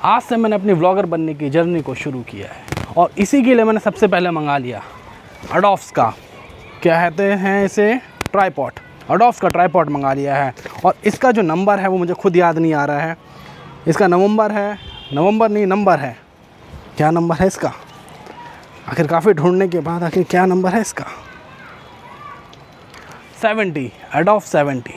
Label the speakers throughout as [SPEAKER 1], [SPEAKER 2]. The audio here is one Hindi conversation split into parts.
[SPEAKER 1] आज से मैंने अपनी व्लॉगर बनने की जर्नी को शुरू किया है और इसी के लिए मैंने सबसे पहले मंगा लिया अडोफ्स का, क्या कहते हैं इसे, ट्राईपॉड। अडोफ्स का ट्राईपॉड मंगा लिया है और इसका जो नंबर है वो मुझे खुद याद नहीं आ रहा है। इसका नंबर है, क्या नंबर है इसका, आखिर काफ़ी ढूंढने के बाद आखिर क्या नंबर है इसका, 70, अडोफ्स 70।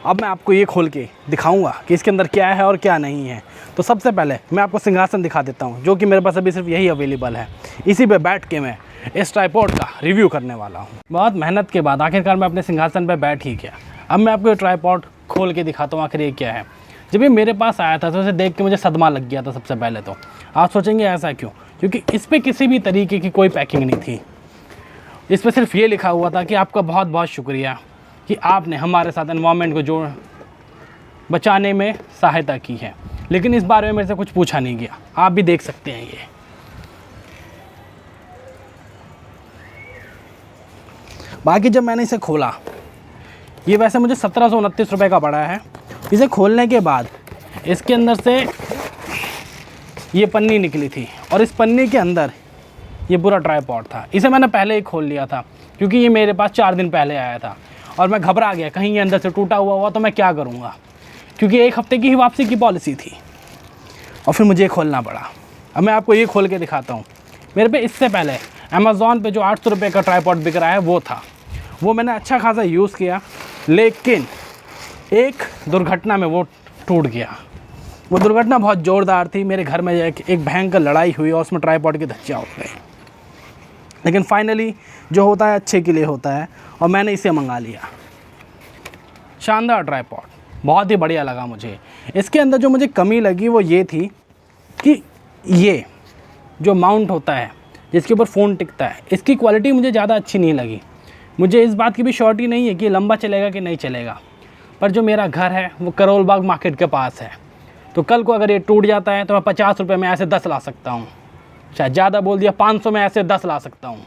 [SPEAKER 1] अब मैं आपको ये खोल के दिखाऊंगा कि इसके अंदर क्या है और क्या नहीं है। तो सबसे पहले मैं आपको सिंहासन दिखा देता हूँ, जो कि मेरे पास अभी सिर्फ यही अवेलेबल है। इसी पे बैठ के मैं इस ट्राईपॉड का रिव्यू करने वाला हूँ। बहुत मेहनत के बाद आखिरकार मैं अपने सिंहासन पे बैठ ही गया। अब मैं आपको ये ट्राईपॉड खोल के दिखाता हूँ आखिर ये क्या है। जब ये मेरे पास आया था तो उसे देख के मुझे सदमा लग गया था। सबसे पहले तो आप सोचेंगे ऐसा क्यों, क्योंकि इस पर किसी भी तरीके की कोई पैकिंग नहीं थी। इस पर सिर्फ ये लिखा हुआ था कि आपका बहुत बहुत शुक्रिया कि आपने हमारे साथ एनवायरनमेंट को बचाने में सहायता की है। लेकिन इस बारे में मेरे से कुछ पूछा नहीं गया। आप भी देख सकते हैं ये। बाकी जब मैंने इसे खोला, ये वैसे मुझे 1729 रुपये का पड़ा है। इसे खोलने के बाद इसके अंदर से ये पन्नी निकली थी और इस पन्नी के अंदर ये पूरा ट्राईपॉड था। इसे मैंने पहले ही खोल लिया था क्योंकि ये मेरे पास 4 दिन पहले आया था और मैं घबरा गया कहीं ये अंदर से टूटा हुआ तो मैं क्या करूँगा, क्योंकि 1 हफ्ते की ही वापसी की पॉलिसी थी और फिर मुझे खोलना पड़ा। अब मैं आपको ये खोल के दिखाता हूँ। मेरे पे इससे पहले अमेज़ॉन पे जो 800 रुपये का ट्राईपॉड बिक रहा है वो था। वो मैंने अच्छा खासा यूज़ किया, लेकिन एक दुर्घटना में वो टूट गया। वो दुर्घटना बहुत ज़ोरदार थी। मेरे घर में एक भयंकर लड़ाई हुई और उसमें ट्राईपॉड के धज्जियाँ हो गए। लेकिन फाइनली जो होता है अच्छे के लिए होता है और मैंने इसे मंगा लिया। शानदार ट्राईपॉड, बहुत ही बढ़िया लगा मुझे। इसके अंदर जो मुझे कमी लगी वो ये थी कि ये जो माउंट होता है जिसके ऊपर फ़ोन टिकता है, इसकी क्वालिटी मुझे ज़्यादा अच्छी नहीं लगी। मुझे इस बात की भी श्योरिटी नहीं है कि ये लंबा चलेगा कि नहीं चलेगा। पर जो मेरा घर है वो करोल बाग मार्केट के पास है, तो कल को अगर ये टूट जाता है तो मैं 50 रुपये में ऐसे 10 ला सकता हूँ, शायद ज़्यादा बोल दिया, 500 में ऐसे 10 ला सकता हूँ।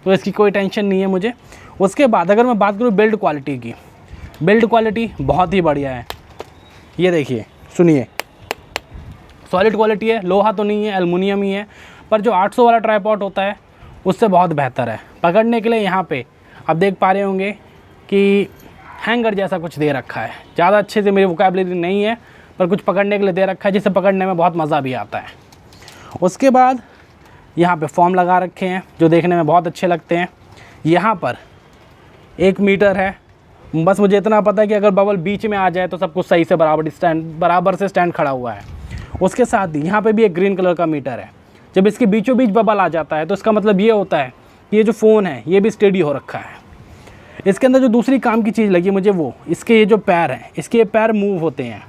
[SPEAKER 1] तो इसकी कोई टेंशन नहीं है मुझे। उसके बाद अगर मैं बात करूँ बिल्ड क्वालिटी की, बिल्ड क्वालिटी बहुत ही बढ़िया है। ये देखिए, सुनिए, सॉलिड क्वालिटी है, लोहा तो नहीं है, एल्युमिनियम ही है। पर जो 800 वाला ट्राईपॉड होता है उससे बहुत बेहतर है। पकड़ने के लिए यहाँ पे आप देख पा रहे होंगे कि हैंगर जैसा कुछ दे रखा है। ज़्यादा अच्छे से मेरी वोकैबुलरी नहीं है, पर कुछ पकड़ने के लिए दे रखा है जिसे पकड़ने में बहुत मज़ा भी आता है। उसके बाद यहाँ पे फॉर्म लगा रखे हैं जो देखने में बहुत अच्छे लगते हैं। यहाँ पर 1 मीटर है। बस मुझे इतना पता है कि अगर बबल बीच में आ जाए तो सब कुछ सही से बराबर से स्टैंड खड़ा हुआ है। उसके साथ ही यहाँ पे भी एक ग्रीन कलर का मीटर है। जब इसके बीचों बीच बबल आ जाता है तो इसका मतलब ये होता है कि ये जो फ़ोन है ये भी स्टेडी हो रखा है। इसके अंदर जो दूसरी काम की चीज़ लगी मुझे वो इसके ये जो पैर हैं, इसके ये पैर मूव होते हैं।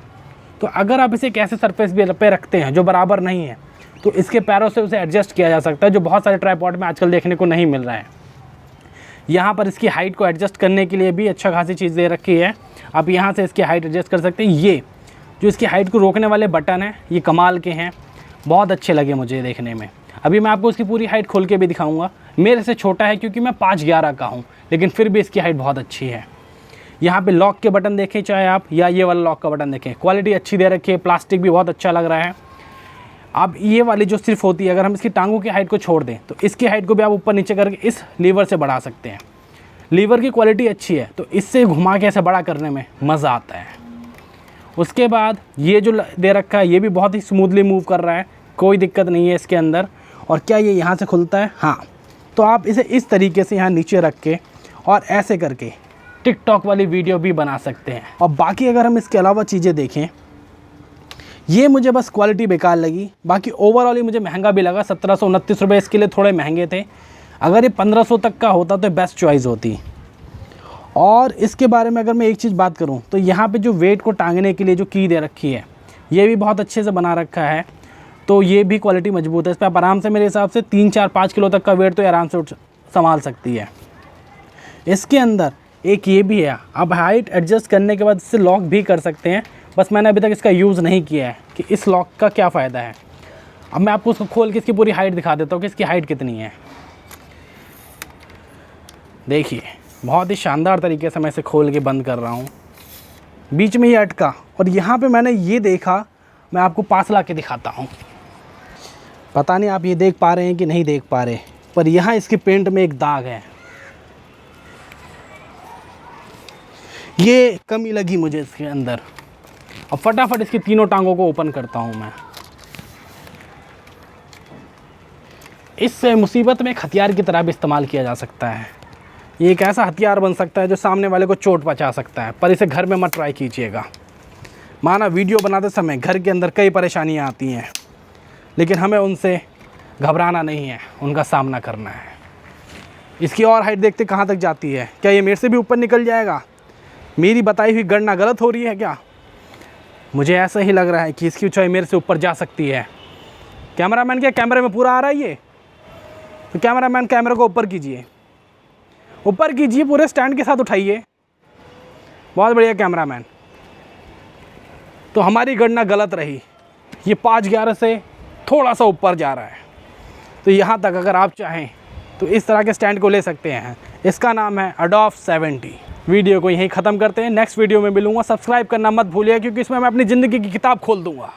[SPEAKER 1] तो अगर आप इसे एक ऐसे सरफेस पे रखते हैं जो बराबर नहीं है तो इसके पैरों से उसे एडजस्ट किया जा सकता है, जो बहुत सारे ट्राईपॉड में आजकल देखने को नहीं मिल रहा है। यहाँ पर इसकी हाइट को एडजस्ट करने के लिए भी अच्छा खासी चीज़ दे रखी है। आप यहाँ से इसकी हाइट एडजस्ट कर सकते हैं। ये जो इसकी हाइट को रोकने वाले बटन हैं ये कमाल के हैं, बहुत अच्छे लगे मुझे देखने में। अभी मैं आपको इसकी पूरी हाइट खोल के भी दिखाऊंगा। मेरे से छोटा है क्योंकि मैं 5'11" का हूँ, लेकिन फिर भी इसकी हाइट बहुत अच्छी है। यहाँ पे लॉक के बटन देखें चाहे आप, या ये वाला लॉक का बटन देखें, क्वालिटी अच्छी दे रखी है। प्लास्टिक भी बहुत अच्छा लग रहा है। अब ये वाली जो सिर्फ होती है, अगर हम इसकी टांगों की हाइट को छोड़ दें तो इसकी हाइट को भी आप ऊपर नीचे करके इस लीवर से बढ़ा सकते हैं। लीवर की क्वालिटी अच्छी है तो इससे घुमा के ऐसे बड़ा करने में मज़ा आता है। उसके बाद ये जो दे रखा है ये भी बहुत ही स्मूथली मूव कर रहा है, कोई दिक्कत नहीं है इसके अंदर। और क्या ये यहाँ से खुलता है? हाँ। तो आप इसे इस तरीके से यहाँ नीचे रख के और ऐसे करके टिकटॉक वाली वीडियो भी बना सकते हैं। और बाकी अगर हम इसके अलावा चीज़ें देखें, ये मुझे बस क्वालिटी बेकार लगी। बाकी ओवरऑल ही मुझे महंगा भी लगा। 1729 रुपये इसके लिए थोड़े महंगे थे। अगर ये 1500 तक का होता तो बेस्ट चॉइस होती। और इसके बारे में अगर मैं एक चीज़ बात करूं तो यहाँ पे जो वेट को टांगने के लिए जो की दे रखी है ये भी बहुत अच्छे से बना रखा है। तो ये भी क्वालिटी मजबूत है। इस पर आप आराम से, मेरे हिसाब से 3, 4, 5 किलो तक का वेट तो आराम से संभाल सकती है। इसके अंदर एक ये भी है, आप हाइट एडजस्ट करने के बाद इससे लॉक भी कर सकते हैं। बस मैंने अभी तक इसका यूज़ नहीं किया है कि इस लॉक का क्या फ़ायदा है। अब मैं आपको उसको खोल के इसकी पूरी हाइट दिखा देता हूँ कि इसकी हाइट कितनी है। देखिए, बहुत ही शानदार तरीके से मैं इसे खोल के बंद कर रहा हूँ। बीच में ही अटका और यहाँ पे मैंने ये देखा मैं आपको पास ला के दिखाता हूँ। पता नहीं आप ये देख पा रहे हैं कि नहीं देख पा रहे, पर यहाँ इसके पेंट में एक दाग है। ये कमी लगी मुझे इसके अंदर। अब फटाफट इसकी तीनों टांगों को ओपन करता हूँ मैं। इस मुसीबत में एक हथियार की तरह भी इस्तेमाल किया जा सकता है। ये एक ऐसा हथियार बन सकता है जो सामने वाले को चोट पहुंचा सकता है, पर इसे घर में मत ट्राई कीजिएगा। माना वीडियो बनाते समय घर के अंदर कई परेशानियां आती हैं, लेकिन हमें उनसे घबराना नहीं है, उनका सामना करना है। इसकी और हाइट देखते कहाँ तक जाती है। क्या ये मेरे से भी ऊपर निकल जाएगा? मेरी बताई हुई गणना गलत हो रही है क्या? मुझे ऐसा ही लग रहा है कि इसकी ऊंचाई मेरे से ऊपर जा सकती है। कैमरामैन, क्या कैमरे में पूरा आ रहा है ये? तो कैमरामैन कैमरे को ऊपर कीजिए, ऊपर कीजिए, पूरे स्टैंड के साथ उठाइए। बहुत बढ़िया कैमरामैन। तो हमारी गणना गलत रही, ये 511 से थोड़ा सा ऊपर जा रहा है। तो यहाँ तक अगर आप चाहें तो इस तरह के स्टैंड को ले सकते हैं। इसका नाम है अडोफ 70। वीडियो को यहीं ख़त्म करते हैं, नेक्स्ट वीडियो में मिलूँगा। सब्सक्राइब करना मत भूलिए, क्योंकि इसमें मैं अपनी ज़िंदगी की किताब खोल दूँगा।